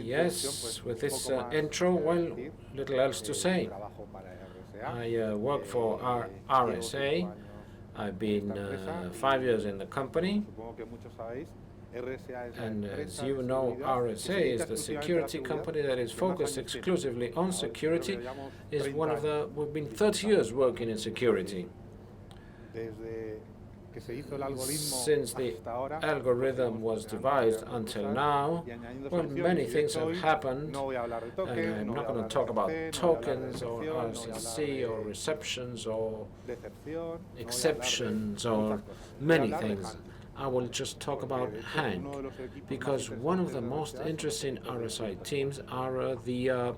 Yes, with this intro, well, little else to say. I work for RSA. I've been 5 years in the company. And as you know, RSA is the security company that is focused exclusively on security. We've been 30 years working in security. Since the algorithm was devised until now, well, many things have happened, and I'm not going to talk about tokens or RCC or receptions or exceptions or many things. I will just talk about Hank, because one of the most interesting RSI teams are the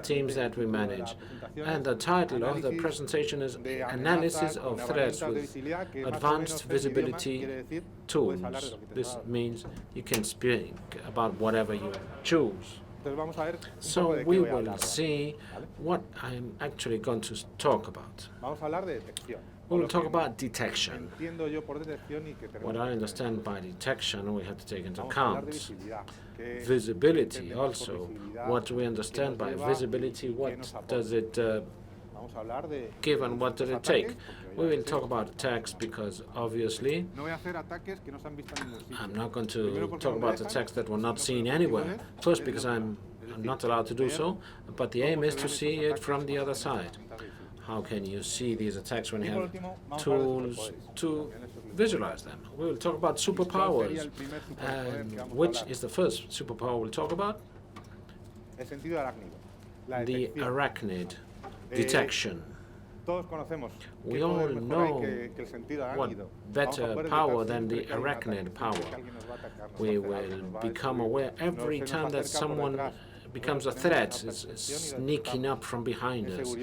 teams that we manage. And the title of the presentation is Analysis of Threats with Advanced Visibility Tools. This means you can speak about whatever you choose. So we will see what I'm actually going to talk about. We'll talk about detection. What I understand by detection, we have to take into account visibility also. What do we understand by visibility? What does it give and what does it take? We will talk about attacks because obviously I'm not going to talk about attacks that were not seen anywhere. First, because I'm not allowed to do so, but the aim is to see it from the other side. How can you see these attacks when you have tools to visualize them? We will talk about superpowers. And which is the first superpower we'll talk about? The arachnid detection. We all know what better power than the arachnid power. We will become aware every time that someone becomes a threat, is sneaking up from behind us.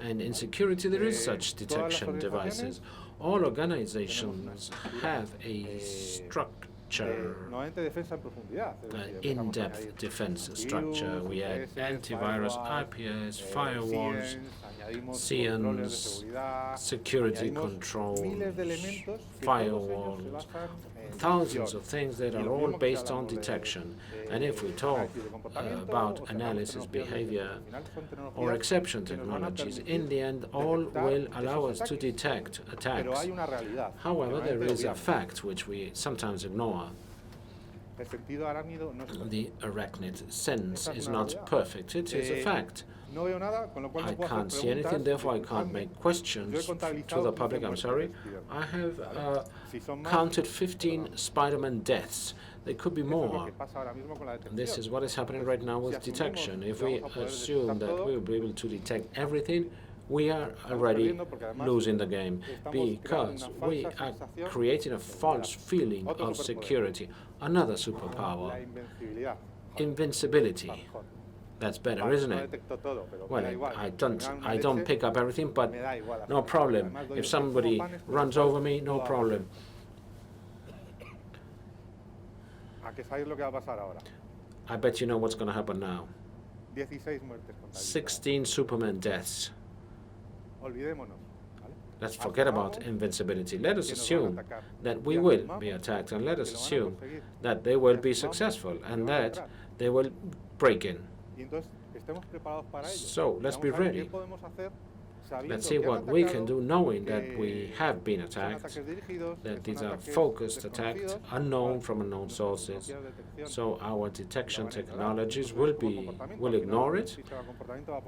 And in security, there is such detection devices. All organizations have a structure, in-depth defense structure. We have antivirus, IPS, firewalls, CNs, security controls, firewalls, thousands of things that are all based on detection. And if we talk about analysis, behavior, or exception technologies, in the end, all will allow us to detect attacks. However, there is a fact which we sometimes ignore. The arachnid sense is not perfect. It is a fact. I can't see anything, therefore I can't make questions to the public. I'm sorry. I have counted 15 Spider-Man deaths. There could be more. This is what is happening right now with detection. If we assume that we will be able to detect everything, we are already losing the game, because we are creating a false feeling of security. Another superpower, invincibility. That's better, isn't it? Well, I don't pick up everything, but no problem. If somebody runs over me, no problem. I bet you know what's going to happen now. 16 Superman deaths. Let's forget about invincibility. Let us assume that we will be attacked, and let us assume that they will be successful and that they will break in. So let's be ready. Let's see what we can do, knowing that we have been attacked, that these are focused attacks, unknown from unknown sources. So our detection technologies will ignore it.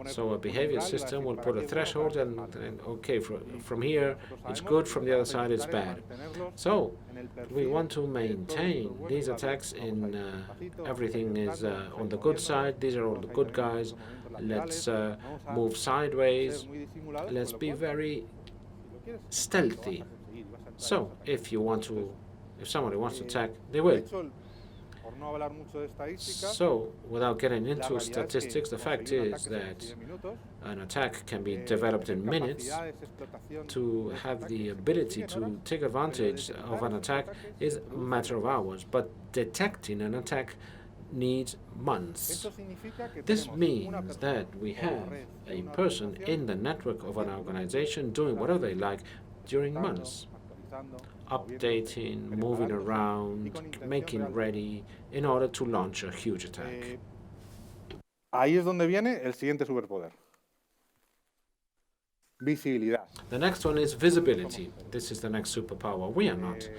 So a behavior system will put a threshold, and okay, from here it's good, from the other side it's bad. So we want to maintain these attacks in everything is on the good side. These are all the good guys. Let's move sideways. Let's be very stealthy. So if somebody wants to attack, they will. So without getting into statistics, the fact is that an attack can be developed in minutes. To have the ability to take advantage of an attack is a matter of hours, but detecting an attack needs months. This means that we have a person in the network of an organization doing whatever they like during months, updating, moving around, making ready in order to launch a huge attack. Ahí es donde viene el siguiente superpoder. Visibilidad. The next one is visibility. This is the next superpower. We are not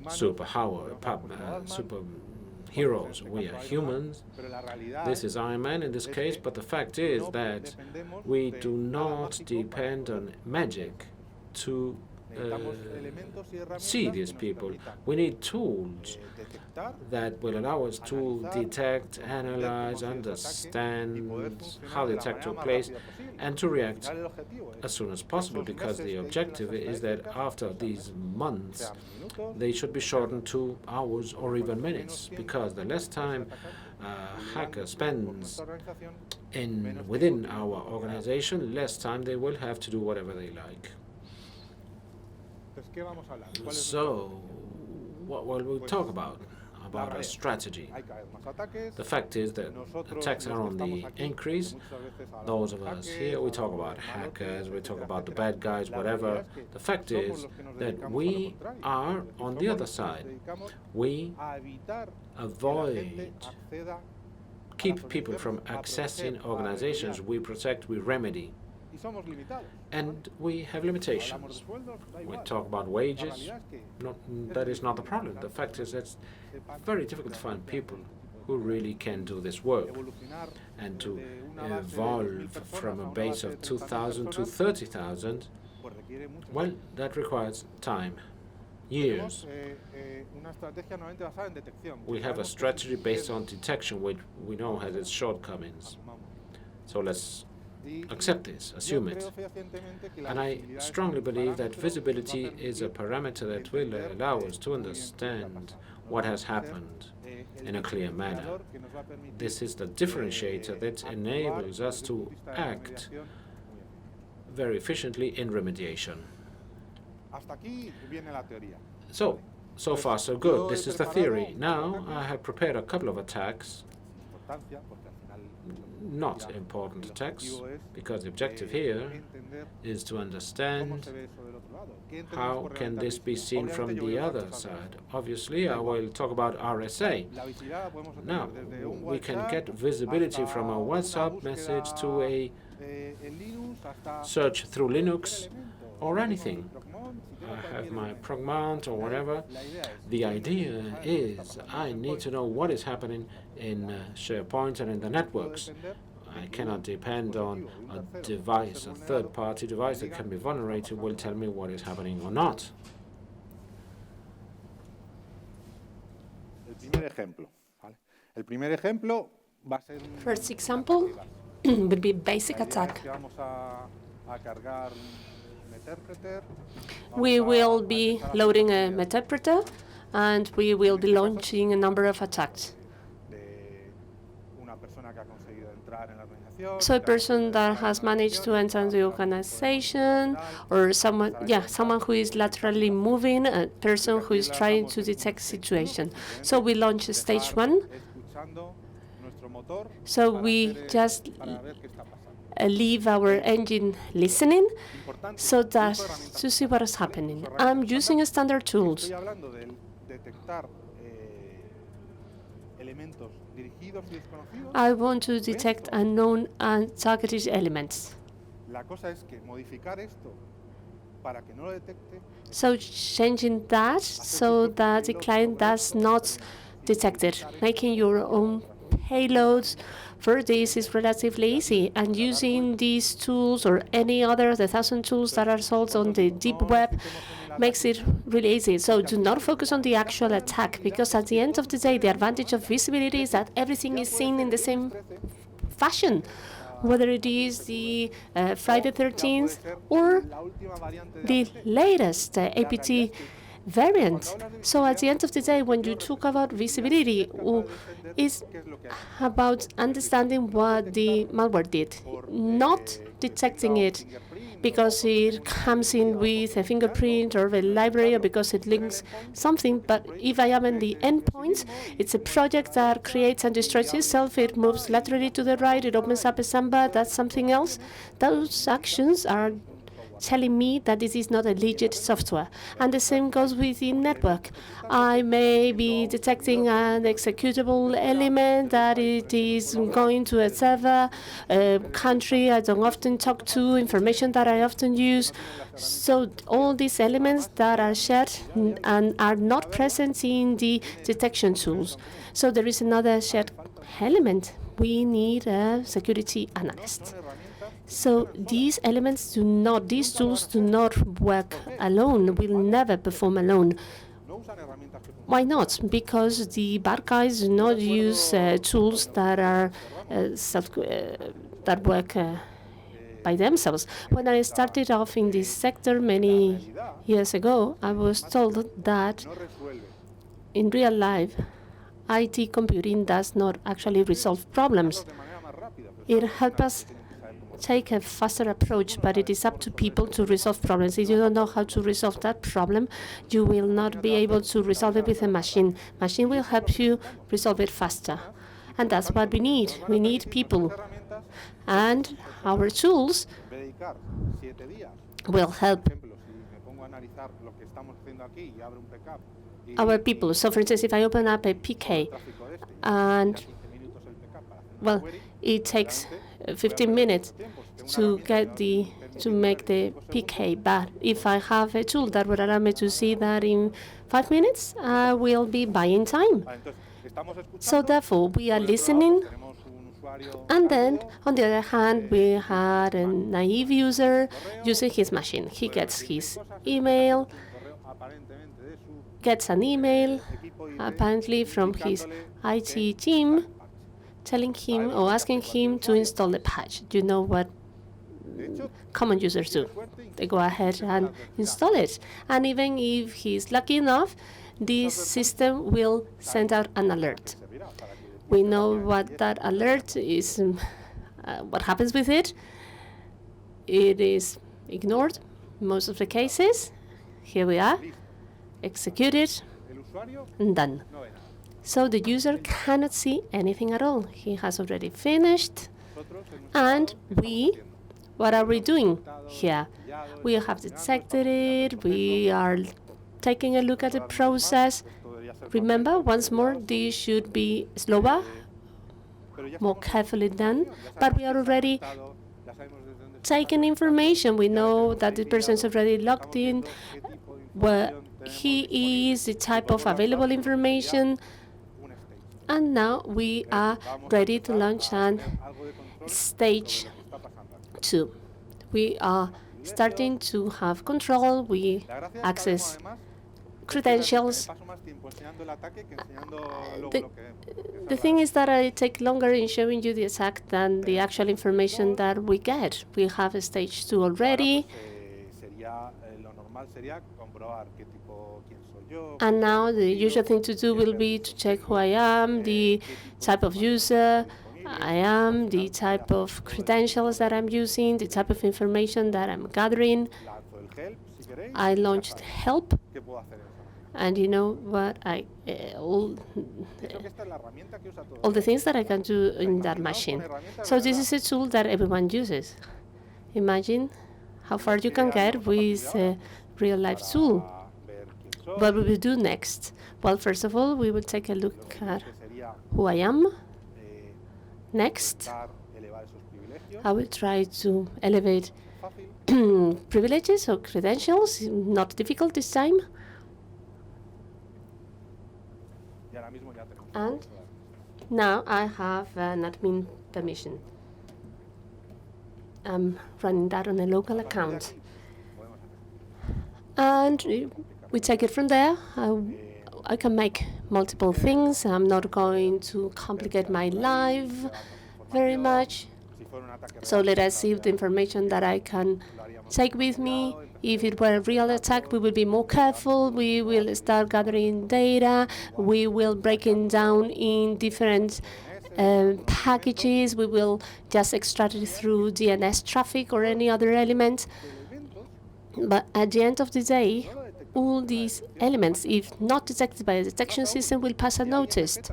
superheroes. We are humans. This is Iron Man in this case, but the fact is that we do not depend on magic to see these people. We need tools that will allow us to detect, analyze, understand how the attack took place, and to react as soon as possible, because the objective is that after these months, they should be shortened to hours or even minutes, because the less time a hacker spends within our organization, less time they will have to do whatever they like. So, what will we talk about? About a strategy. The fact is that attacks are on the increase. Those of us here, we talk about hackers, we talk about the bad guys, whatever. The fact is that we are on the other side. We keep people from accessing organizations. We protect, we remedy. And we have limitations. We talk about wages. That is not the problem. The fact is that it's very difficult to find people who really can do this work. And to evolve from a base of 2,000 to 30,000, well, that requires time, years. We have a strategy based on detection, which we know has its shortcomings. So let's accept this, assume it. And I strongly believe that visibility is a parameter that will allow us to understand what has happened in a clear manner. This is the differentiator that enables us to act very efficiently in remediation. So far so good. This is the theory. Now I have prepared a couple of attacks. Not important attacks, because the objective here is to understand how can this be seen from the other side. Obviously, I will talk about RSA. Now, we can get visibility from a WhatsApp message to a search through Linux or anything. I have my progmount or whatever. The idea is I need to know what is happening in SharePoint and in the networks. I cannot depend on a device, a third-party device that can be vulnerable will tell me what is happening or not. First example would be basic attack. We will be loading a meterpreter, and we will be launching a number of attacks. So a person that has managed to enter the organization, or someone who is laterally moving, a person who is trying to detect situation. So we launch stage 1. So we just leave our engine listening so that to see what is happening. I'm using standard tools. I want to detect unknown and targeted elements. So changing that so that the client does not detect it. Making your own payloads for this is relatively easy, and using these tools or any other, the 1,000 tools that are sold on the deep web, makes it really easy. So do not focus on the actual attack, because at the end of the day, the advantage of visibility is that everything is seen in the same fashion, whether it is the Friday 13th or the latest APT variant. So at the end of the day, when you talk about visibility, it's about understanding what the malware did, not detecting it because it comes in with a fingerprint or a library, or because it links something. But if I am in the endpoint, it's a project that creates and destroys itself. It moves laterally to the right. It opens up a samba. That's something else. Those actions are telling me that this is not a legit software. And the same goes with the network. I may be detecting an executable element that it is going to a server, a country I don't often talk to, information that I often use. So all these elements that are shared and are not present in the detection tools. So there is another shared element. We need a security analyst. So these elements do not, these tools do not work alone, will never perform alone. Why not? Because the bad guys do not use tools that are that work by themselves. When I started off in this sector many years ago, I was told that in real life, IT computing does not actually resolve problems. It helps us take a faster approach, but it is up to people to resolve problems. If you don't know how to resolve that problem, you will not be able to resolve it with a machine. Machine will help you resolve it faster. And that's what we need. We need people. And our tools will help our people. So for instance, if I open up a PK and, well, it takes 15 minutes to make the PK, but if I have a tool that would allow me to see that in 5 minutes, I will be buying time. So therefore, we are listening. And then, on the other hand, we had a naive user using his machine. He gets his email, gets an email, apparently from his IT team, telling him or asking him to install the patch. Do you know what common users do? They go ahead and install it. And even if he's lucky enough, this system will send out an alert. We know what that alert is, what happens with it. It is ignored most of the cases. Here we are, executed, and done. So the user cannot see anything at all. He has already finished. And what are we doing here? We have detected it. We are taking a look at the process. Remember, once more, this should be slower, more carefully done. But we are already taking information. We know that the person is already logged in, where he is, the type of available information. And now we are ready to launch on stage 2. We are starting to have control. We access credentials. The thing is that I take longer in showing you the attack than the actual information that we get. We have a stage 2 already. And now the usual thing to do will be to check who I am, the type of user I am, the type of credentials that I'm using, the type of information that I'm gathering. I launched help, and you know what? All the things that I can do in that machine. So this is a tool that everyone uses. Imagine how far you can get with a real-life tool. What will we do next? Well, first of all, we will take a look at who I am. Next, I will try to elevate privileges or credentials, not difficult this time. And now I have an admin permission. I'm running that on a local account. And we take it from there. I can make multiple things. I'm not going to complicate my life very much. So let us see the information that I can take with me. If it were a real attack, we will be more careful. We will start gathering data. We will break it down in different packages. We will just extract it through DNS traffic or any other element. But at the end of the day, all these elements, if not detected by a detection system, will pass unnoticed.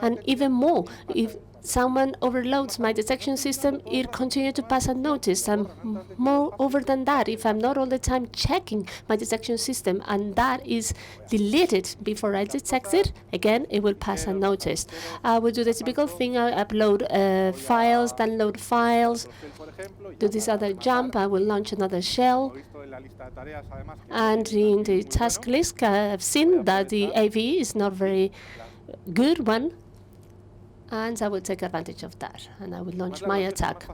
And even more, if someone overloads my detection system, it continues to pass unnoticed. And moreover than that, if I'm not all the time checking my detection system and that is deleted before I detect it, again, it will pass unnoticed. I will do the typical thing. I upload files, download files, do this other jump. I will launch another shell. And in the task list, I've seen that the AV is not very good one. And I will take advantage of that, and I will launch my attack.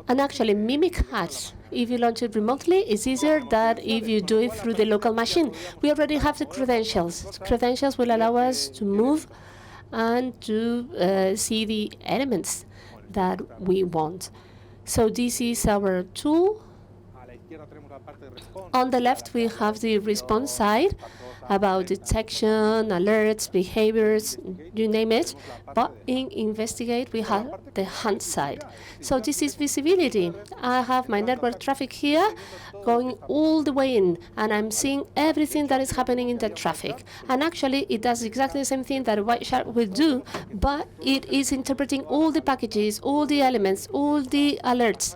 And actually, Mimikatz, if you launch it remotely, it's easier than if you do it through the local machine. We already have the credentials. Credentials will allow us to move and to see the elements that we want. So this is our tool. On the left, we have the response side about detection, alerts, behaviors, you name it. But in Investigate, we have the hunt side. So this is visibility. I have my network traffic here going all the way in, and I'm seeing everything that is happening in the traffic. And actually, it does exactly the same thing that Whiteshark will do, but it is interpreting all the packages, all the elements, all the alerts.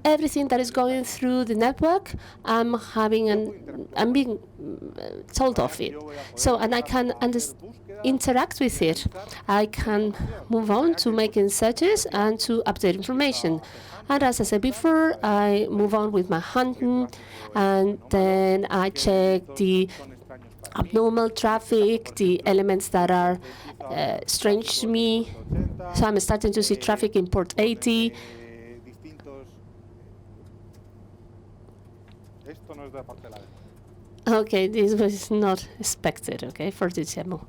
Everything that is going through the network, I'm being told of it. So, and I can interact with it. I can move on to making searches and to update information. And as I said before, I move on with my hunting, and then I check the abnormal traffic, the elements that are strange to me. So I'm starting to see traffic in port 80. Okay, this was not expected, okay, for the demo.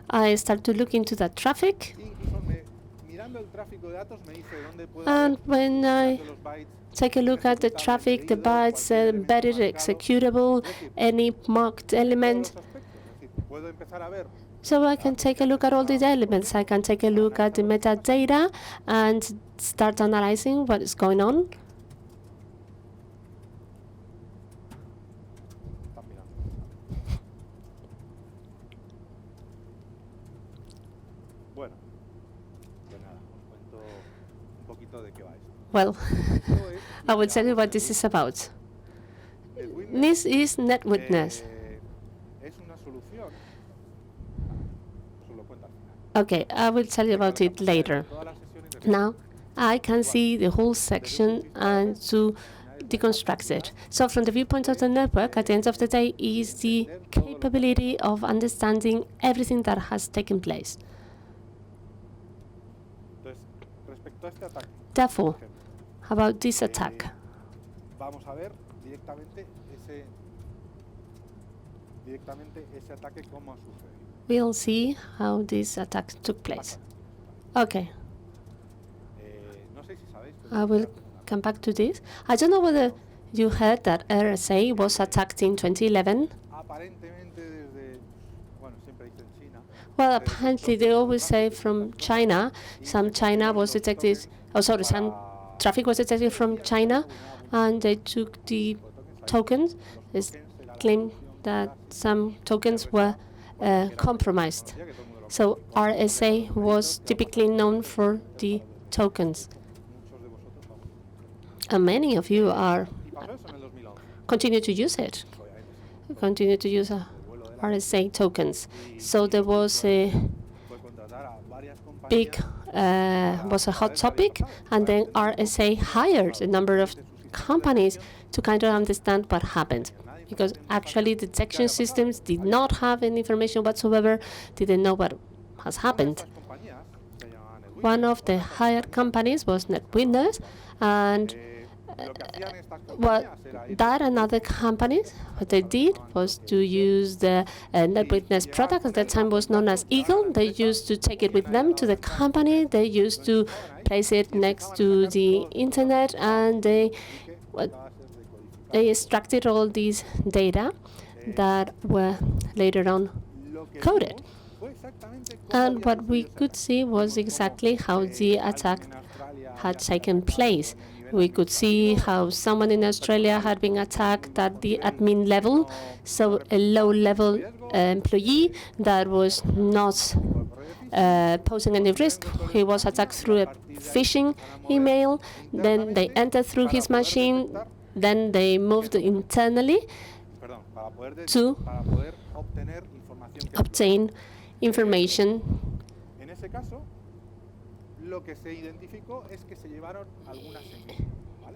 I start to look into that traffic, and when I take a look at the traffic, the bytes, embedded, executable, any marked element, so I can take a look at all these elements. I can take a look at the metadata and start analyzing what is going on. Well, I will tell you what this is about. This is NetWitness. Okay, I will tell you about it later. Now, I can see the whole section and to deconstruct it. So from the viewpoint of the network, at the end of the day, is the capability of understanding everything that has taken place. Therefore, about this attack, we'll see how this attack took place. Okay. I will come back to this. I don't know whether you heard that RSA was attacked in 2011. Well, apparently they always say from China. Some China was detected. Oh, sorry, some traffic was detected from China, and they took the tokens. It's claimed that some tokens were compromised. So RSA was typically known for the tokens. And many of you are continue to use it. Continue to use RSA tokens. So there was a big, was a hot topic, and then RSA hired a number of companies to kind of understand what happened. Because actually detection systems did not have any information whatsoever, didn't know what has happened. One of the hired companies was NetWitness, and that and other companies, what they did was to use the NetWitness product. At that time was known as Eagle. They used to take it with them to the company. They used to place it next to the internet, and they extracted all these data that were later on coded. And what we could see was exactly how the attack had taken place. We could see how someone in Australia had been attacked at the admin level, so a low-level employee that was not posing any risk. He was attacked through a phishing email, then they entered through his machine, then they moved internally to obtain information.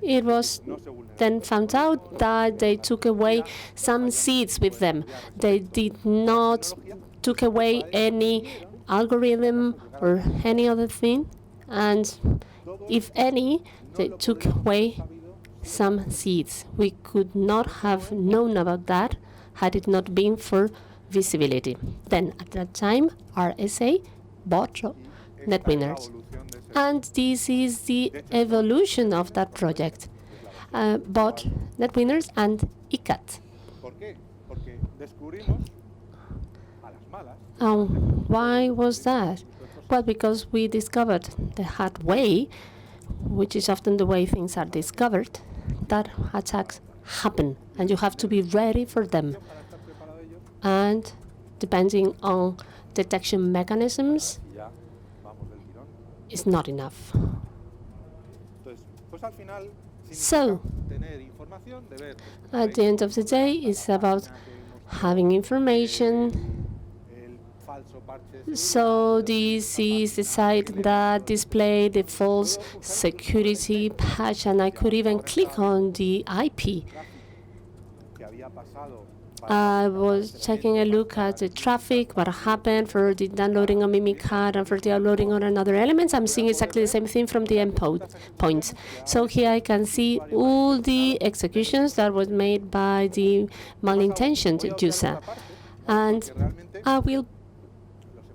It was then found out that they took away some seeds with them. They did not took away any algorithm or any other thing, and if any, they took away some seeds. We could not have known about that had it not been for visibility. Then at that time, RSA bought NetWinners. And this is the evolution of that project. Bought NetWinners and ICAT. Why was that? Well, because we discovered the hard way, which is often the way things are discovered, that attacks happen, and you have to be ready for them. And depending on detection mechanisms, is not enough. So, at the end of the day, it's about having information. So this is the site that displayed the false security patch, and I could even click on the IP. I was taking a look at the traffic, what happened for the downloading of Mimikatz and for the uploading on another elements. I'm seeing exactly the same thing from the endpoints. So here I can see all the executions that was made by the malintentioned user. And I will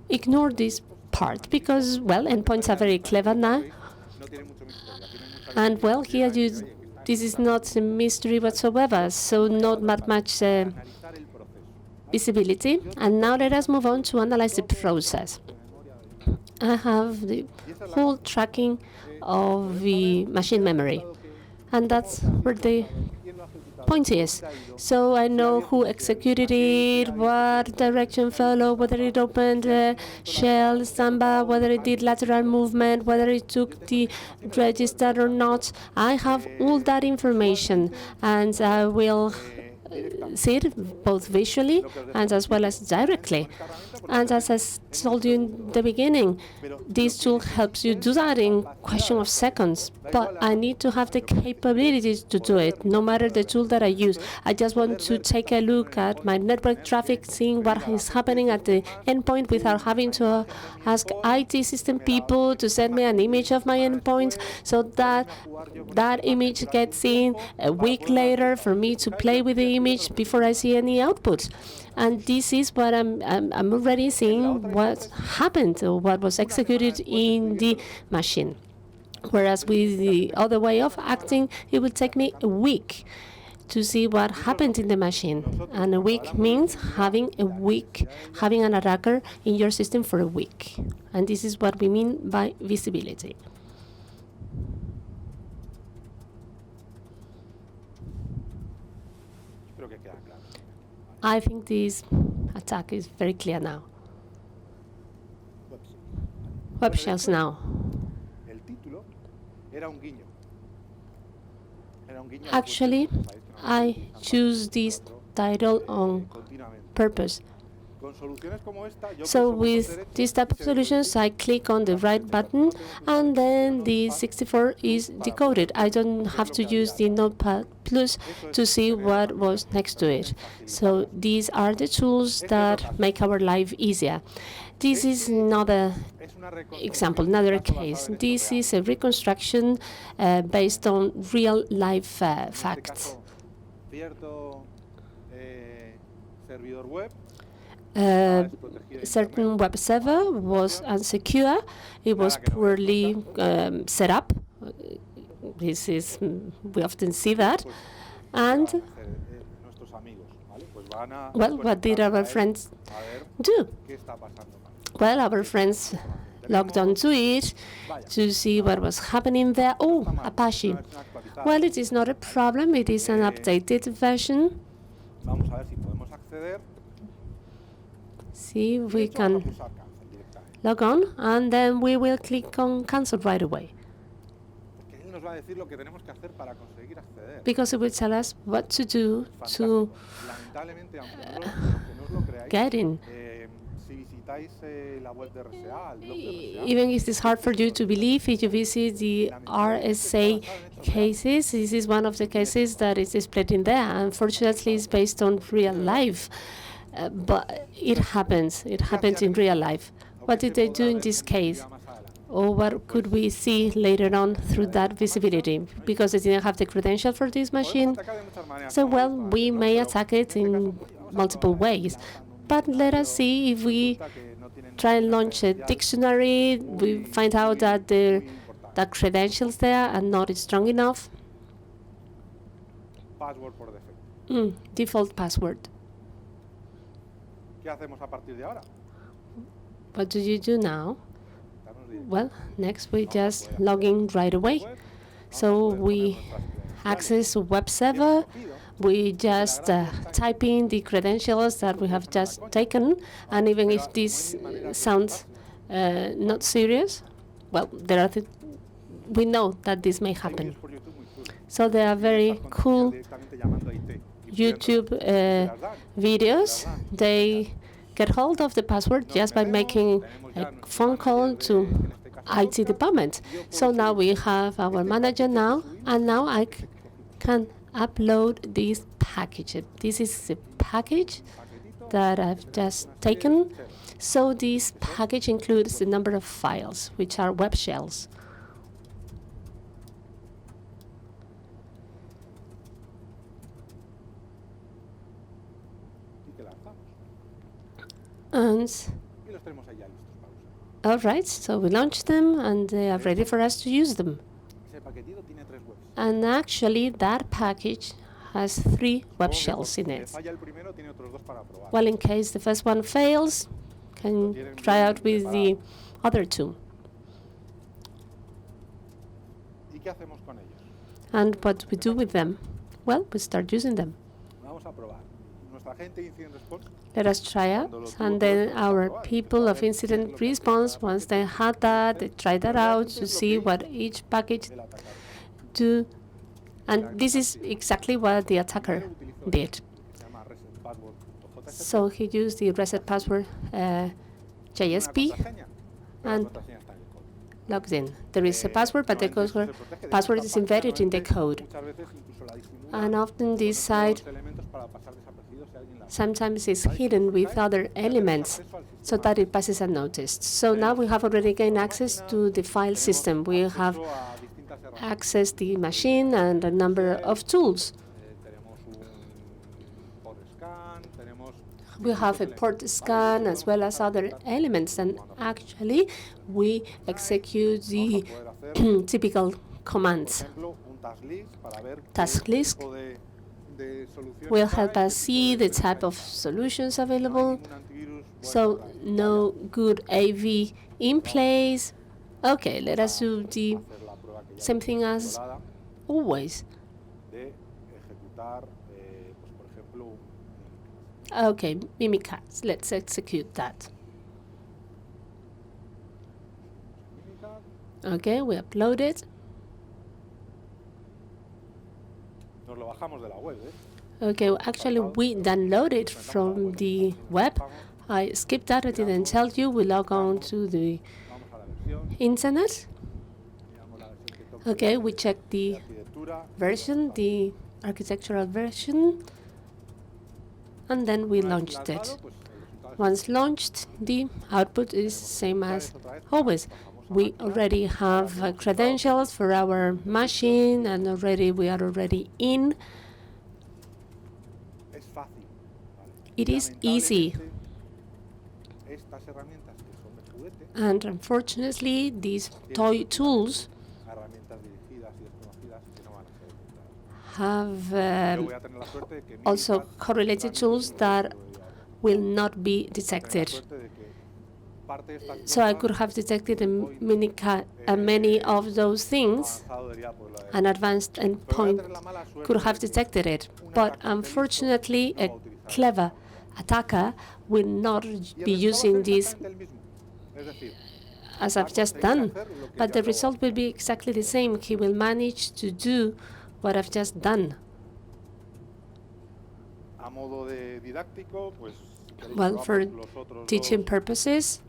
ignore this part because, well, endpoints are very clever now. And, well, here this is not a mystery whatsoever, so not much visibility. And now let us move on to analyze the process. I have the whole tracking of the machine memory, and that's where the point is. So I know who executed it, what direction followed, whether it opened shell, Samba, whether it did lateral movement, whether it took the register or not. I have all that information, and I will see it both visually and as well as directly. And as I told you in the beginning, this tool helps you do that in a question of seconds. But I need to have the capabilities to do it, no matter the tool that I use. I just want to take a look at my network traffic, seeing what is happening at the endpoint without having to ask IT system people to send me an image of my endpoint, so that that image gets seen a week later for me to play with the image before I see any output. And this is what I'm already seeing what happened or what was executed in the machine. Whereas with the other way of acting, it would take me a week to see what happened in the machine. And a week means having an attacker in your system for a week. And this is what we mean by visibility. I think this attack is very clear now. Web shells now. Actually, I choose this title on purpose. So with this type of solutions, I click on the right button, and then the 64 is decoded. I don't have to use the Notepad Plus to see what was next to it. So these are the tools that make our life easier. This is another example, another case. This is a reconstruction based on real-life facts. Certain web server was unsecure. It was poorly set up. We often see that. And, well, what did our friends do? Well, our friends logged onto it to see what was happening there. Oh, Apache. Well, it is not a problem. It is an updated version. Vamos a ver si podemos acceder. See if we can log on, and then we will click on cancel right away. Porque él nos va a decir lo que tenemos que hacer para conseguir acceder. Because it will tell us what to do to Lamentablemente, aunque no os lo creáis, get in. si visitáis la web de RSA, el blog de RSA, Even if it's hard for you to believe, if you visit the RSA cases, this is one of the cases that is displayed in there. Unfortunately, it's based on real life, but it happens. It happens in real life. What did they do in this case? Or what could we see later on through that visibility? Because they didn't have the credential for this machine. So, well, we may attack it in multiple ways. But let us see if we try and launch a dictionary, we find out that the credentials there are not strong enough. password por defecto. Default password. ¿Qué hacemos a partir de ahora? What do you do now? Well, next we just log in right away. So we access a web server. We just type in the credentials that we have just taken, and even if this sounds not serious, well, we know that this may happen. So there are very cool YouTube videos. They get hold of the password just by making a phone call to IT department. So now we have our manager now, and now I can upload this package. This is the package that I've just taken. So this package includes the number of files, which are web shells. And all right, so we launched them, and they are ready for us to use them. And actually, that package has 3 web shells in it. Well, in case the first one fails, can try out with the other 2. And what do we do with them? Well, we start using them. Let us try out, and then our people of incident response, once they had that, they tried that out to see what each package do, and this is exactly what the attacker did. So he used the reset password JSP and logged in. There is a password, but the password is embedded in the code. And often this site sometimes is hidden with other elements so that it passes unnoticed. So now we have already gained access to the file system. We have accessed the machine and a number of tools. We have a port scan as well as other elements, and actually we execute the typical commands. Task list will help us see the type of solutions available. So no good AV in place. Okay, let us do the same thing as always. Okay, Mimikatz, let's execute that. Okay, we upload it. Okay, well, actually we download it from the web. I skipped that, I didn't tell you. We log on to the internet. Okay, we check the version, the architectural version, and then we launched it. Once launched, the output is same as always. We already have credentials for our machine, and we are already in. It is easy. And unfortunately, these toy tools have also correlated tools that will not be detected. So I could have detected many of those things. An advanced endpoint could have detected it. But unfortunately, a clever attacker will not be using this as I've just done. But the result will be exactly the same. He will manage to do what I've just done. Well, for teaching purposes,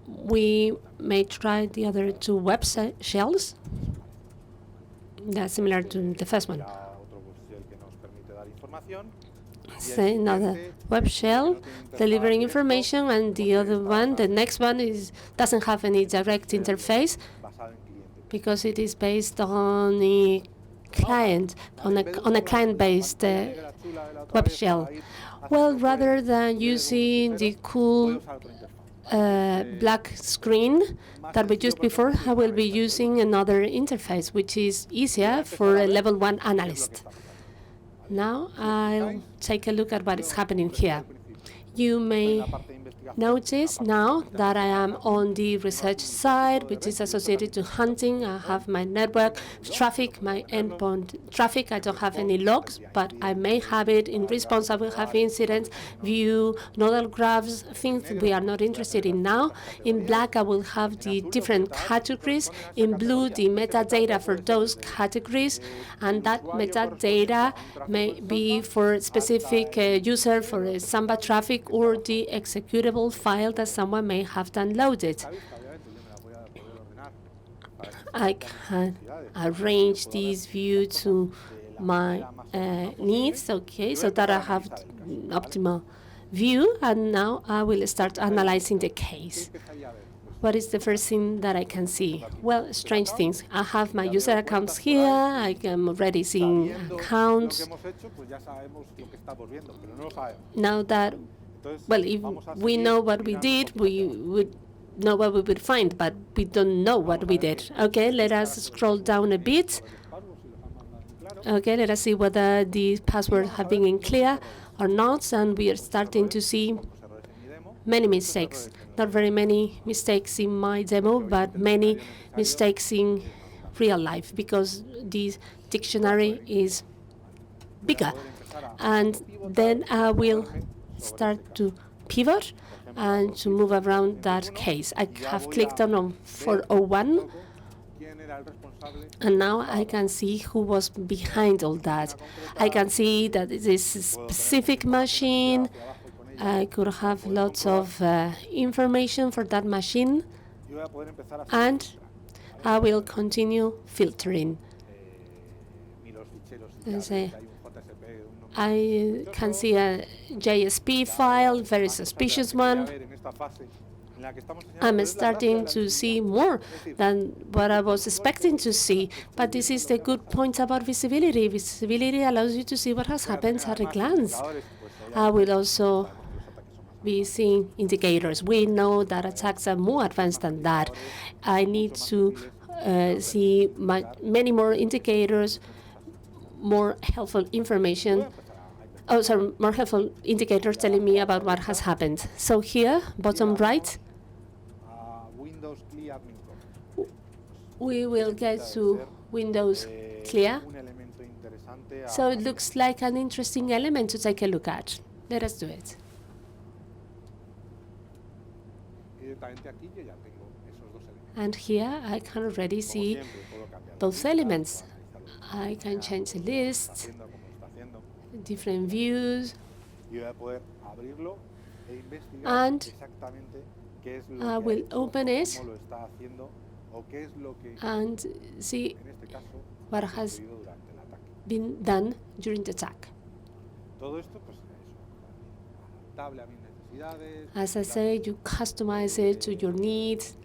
we may try the other two web shells. That's similar to the first one. Say another web shell delivering information, and the other one, the next one, doesn't have any direct interface because it is based on the client, on a client-based web shell. Well, rather than using the cool black screen that we used before, I will be using another interface, which is easier for a level 1 analyst. Now I'll take a look at what is happening here. You may notice now that I am on the research side, which is associated to hunting. I have my network traffic, my endpoint traffic. I don't have any logs, but I may have it in response. I will have incidents, view, nodal graphs, things we are not interested in now. In black, I will have the different categories. In blue, the metadata for those categories, and that metadata may be for a specific user, for a Samba traffic, or the executable file that someone may have downloaded. I can arrange this view to my needs, okay, so that I have optimal view, and now I will start analyzing the case. What is the first thing that I can see? Well, strange things. I have my user accounts here. I am already seeing accounts. Now that, well, if we know what we did, we would know what we would find, but we don't know what we did. Okay, let us scroll down a bit. Okay, let us see whether the passwords have been clear or not, and we are starting to see many mistakes. Not very many mistakes in my demo, but many mistakes in real life, because this dictionary is bigger. And then I will start to pivot and to move around that case. I have clicked on 401, and now I can see who was behind all that. I can see that it is a specific machine. I could have lots of information for that machine, and I will continue filtering. I can see a JSP file, very suspicious one. I'm starting to see more than what I was expecting to see, but this is the good point about visibility. Visibility allows you to see what has happened at a glance. I will also be seeing indicators. We know that attacks are more advanced than that. I need to see many more indicators, more helpful information. Oh, sorry, more helpful indicators telling me about what has happened. So here, bottom right, we will get to Windows Clear. So it looks like an interesting element to take a look at. Let us do it. And here I can already see those elements. I can change the list, different views, and I will open it and see what has been done during the attack. As I say, you customize it to your needs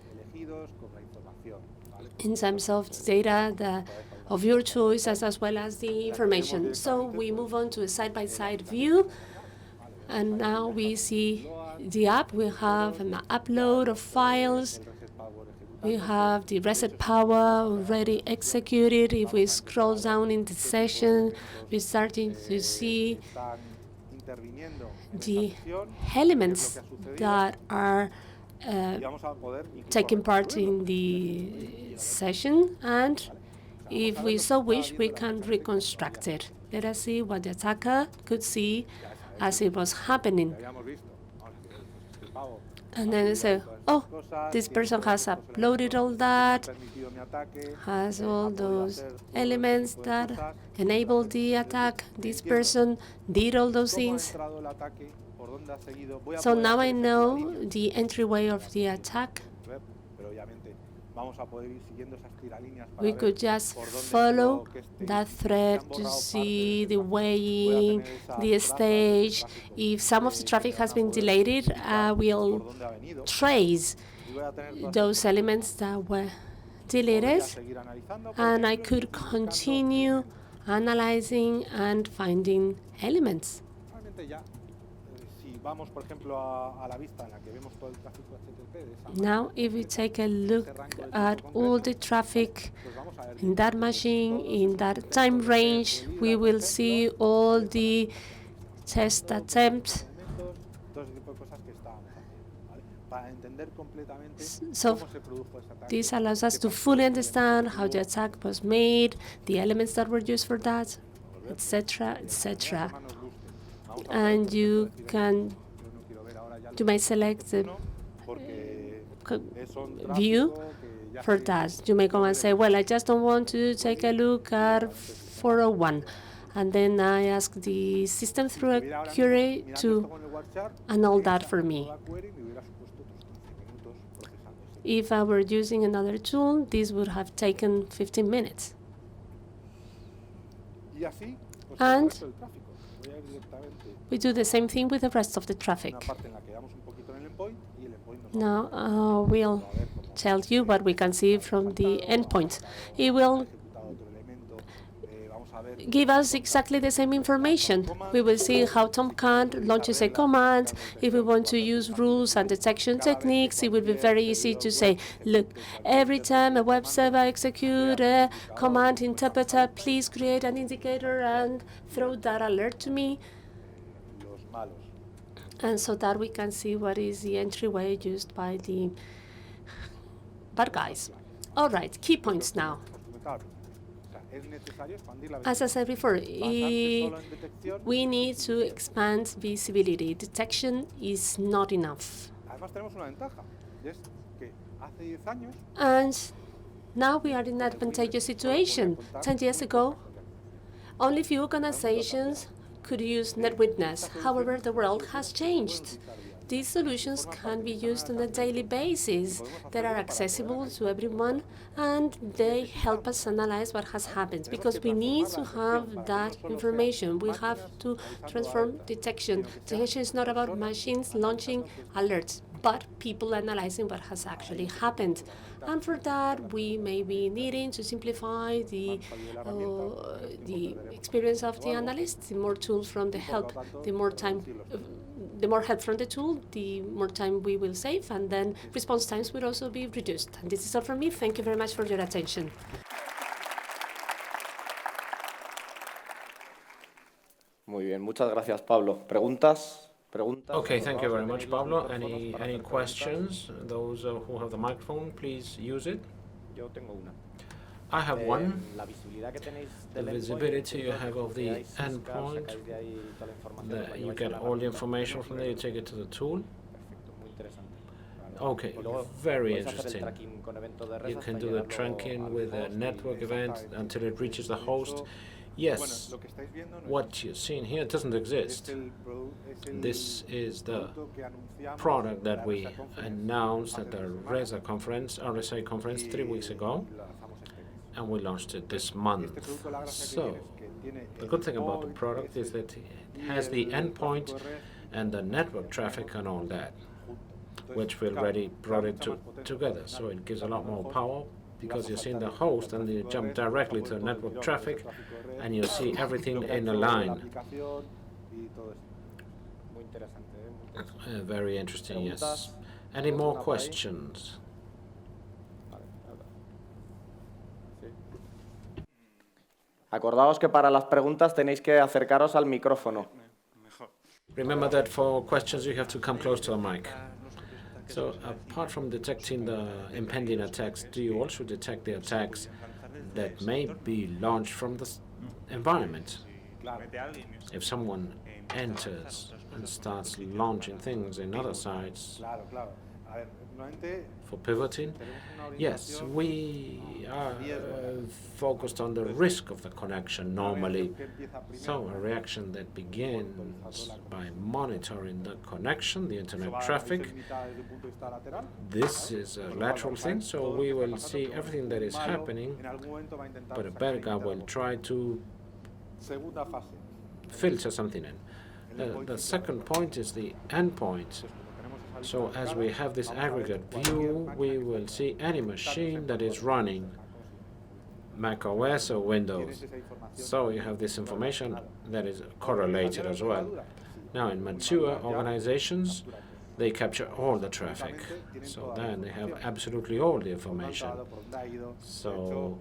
in terms of data of your choice, as well as the information. So we move on to a side-by-side view, and now we see the app. We have an upload of files. We have the reset power already executed. If we scroll down in the session, we're starting to see the elements that are taking part in the session, and if we so wish, we can reconstruct it. Let us see what the attacker could see as it was happening. And then they say, oh, this person has uploaded all that, has all those elements that enable the attack. This person did all those things. So now I know the entryway of the attack. We could just follow that thread to see the weighing, the stage. If some of the traffic has been deleted, we'll trace those elements that were deleted, and I could continue analyzing and finding elements. Now, if we take a look at all the traffic in that machine, in that time range, we will see all the test attempts. So this allows us to fully understand how the attack was made, the elements that were used for that, etc., etc. And you may select the view for that. You may go and say, well, I just don't want to take a look at 401. And then I ask the system through a query to annul that for me. If I were using another tool, this would have taken 15 minutes. And we do the same thing with the rest of the traffic. Now we'll tell you what we can see from the endpoint. It will give us exactly the same information. We will see how Tomcat launches a command. If we want to use rules and detection techniques, it will be very easy to say, look, every time a web server executes a command interpreter, please create an indicator and throw that alert to me. And so that we can see what is the entryway used by the bad guys. All right, key points now. As I said before, we need to expand visibility. Detection is not enough. And now we are in an advantageous situation. 10 years ago, only few organizations could use NetWitness. However, the world has changed. These solutions can be used on a daily basis. They are accessible to everyone, and they help us analyze what has happened, because we need to have that information. We have to transform detection. Detection is not about machines launching alerts, but people analyzing what has actually happened. And for that, we may be needing to simplify the experience of the analyst. The more tools from the help, the more help from the tool, the more time we will save, and then response times will also be reduced. And this is all from me. Thank you very much for your attention. Muy bien, muchas gracias, Pablo. ¿Preguntas? Okay, thank you very much, Pablo. Any questions? Those who have the microphone, please use it. Yo tengo una. I have one. La visibilidad que tenéis The del visibility you have of the endpoint, sacáis de ahí toda la información, that la you lleváis get a la all the herramienta, information from there, you take it to the tool. Perfecto, muy interesante. Okay, Y luego very podéis hacer el interesting. tracking con eventos de red You hasta can do the llevarlo tracking al with a host y- network event until it reaches the host. Yes, what you're seeing here doesn't exist. This is the product that we announced at the RSA conference 3 weeks ago, and we launched it this month. So the good thing about the product is that it has the endpoint and the network traffic and all that, which we already brought it together. So it gives a lot more power, because you're seeing the host and you jump directly to network traffic and you see everything in a line. Very interesting, yes. Any more questions? Acordaos que para las preguntas tenéis que acercaros al micrófono. Remember that for questions you have to come close to the mic. So apart from detecting the impending attacks, do you also detect the attacks that may be launched from the environment? If someone enters and starts launching things in other sites for pivoting, yes, we are focused on the risk of the connection normally. So a reaction that begins by monitoring the connection, the internet traffic, this is a lateral thing, so we will see everything that is happening, but a bad guy will try to filter something in. The second point is the endpoint. So as we have this aggregate view, we will see any machine that is running Mac OS or Windows. So you have this information that is correlated as well. Now in mature organizations, they capture all the traffic. So then they have absolutely all the information. So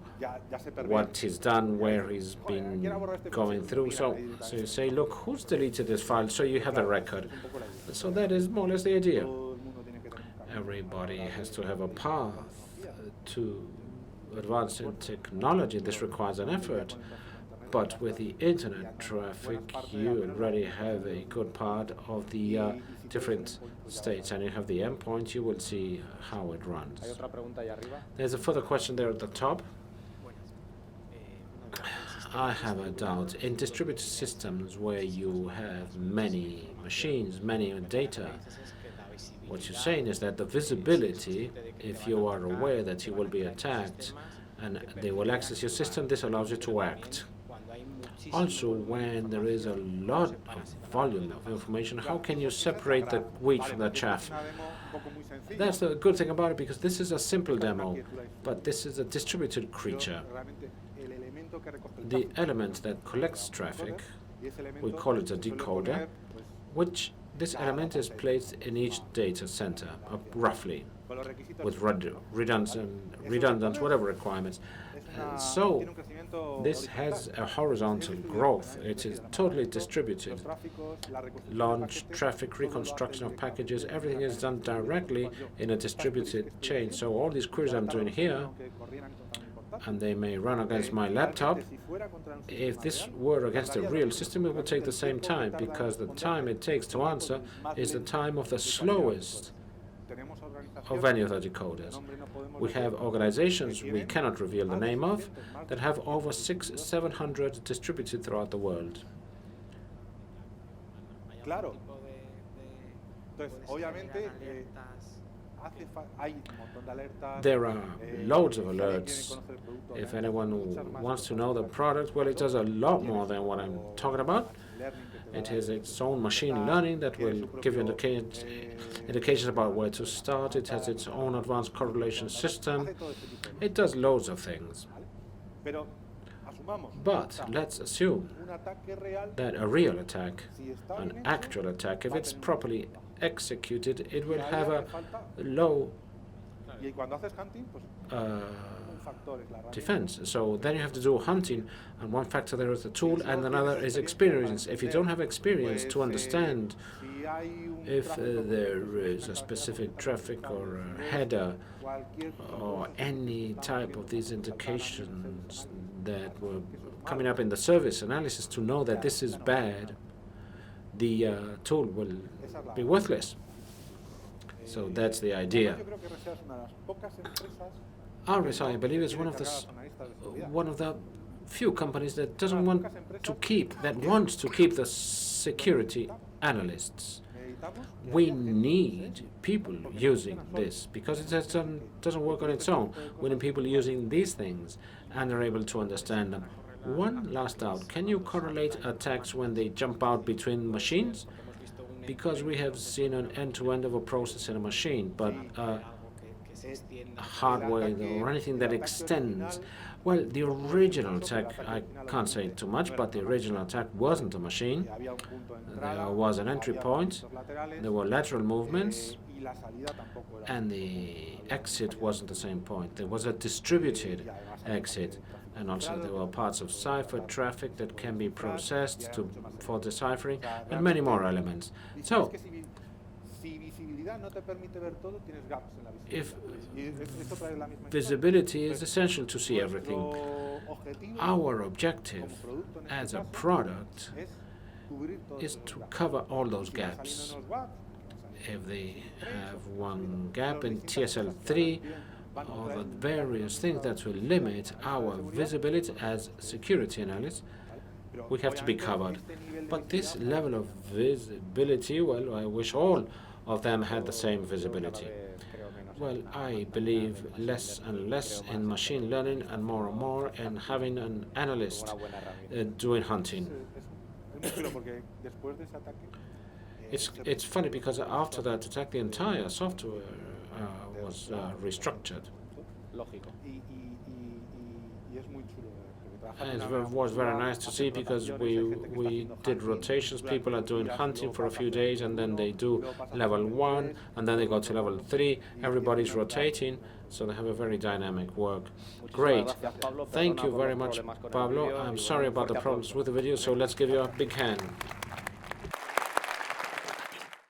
what is done, where he's been going through. So you say, look, who's deleted this file? So you have a record. So that is more or less the idea. Everybody has to have a path to advance in technology. This requires an effort. But with the internet traffic, you already have a good part of the different states, and you have the endpoint. You will see how it runs. There's a further question there at the top. I have a doubt. In distributed systems where you have many machines, many data, what you're saying is that the visibility, if you are aware that you will be attacked and they will access your system, this allows you to act. Also, when there is a lot of volume of information, how can you separate the wheat from the chaff? That's the good thing about it, because this is a simple demo, but this is a distributed creature. The element that collects traffic, we call it a decoder, which this element is placed in each data center, roughly, with redundant whatever requirements. So this has a horizontal growth. It is totally distributed. Launch, traffic, reconstruction of packages, everything is done directly in a distributed chain. So all these queries I'm doing here, and they may run against my laptop. If this were against a real system, it would take the same time, because the time it takes to answer is the time of the slowest of any of the decoders. We have organizations we cannot reveal the name of that have over 600-700 distributed throughout the world. There are loads of alerts. If anyone wants to know the product, well, it does a lot more than what I'm talking about. It has its own machine learning that will give you indications about where to start. It has its own advanced correlation system. It does loads of things. But let's assume that a real attack, an actual attack, if it's properly executed, it will have a low defense. So then you have to do hunting, and one factor there is the tool, and another is experience. If you don't have experience to understand if there is a specific traffic or a header or any type of these indications that were coming up in the service analysis to know that this is bad, the tool will be worthless. So that's the idea. RSI, I believe, is one of the few companies that doesn't want to keep, that wants to keep the security analysts. We need people using this, because it doesn't work on its own. We need people using these things and are able to understand them. One last doubt: can you correlate attacks when they jump out between machines? Because we have seen an end-to-end of a process in a machine, but hardware or anything that extends. Well, the original attack, I can't say too much, but the original attack wasn't a machine. There was an entry point, there were lateral movements, and the exit wasn't the same point. There was a distributed exit, and also there were parts of cipher traffic that can be processed for deciphering, and many more elements. So, if visibility is essential to see everything, our objective as a product is to cover all those gaps. If they have one gap in TSL3, or the various things that will limit our visibility as security analysts, we have to be covered. But this level of visibility, well, I wish all of them had the same visibility. Well, I believe less and less in machine learning and more in having an analyst doing hunting. It's funny because after that attack, the entire software was restructured. And it was very nice to see because we did rotations. People are doing hunting for a few days, and then they do level 1, and then they go to level 3. Everybody's rotating, so they have a very dynamic work. Great. Thank you very much, Pablo. I'm sorry about the problems with the video, so let's give you a big hand.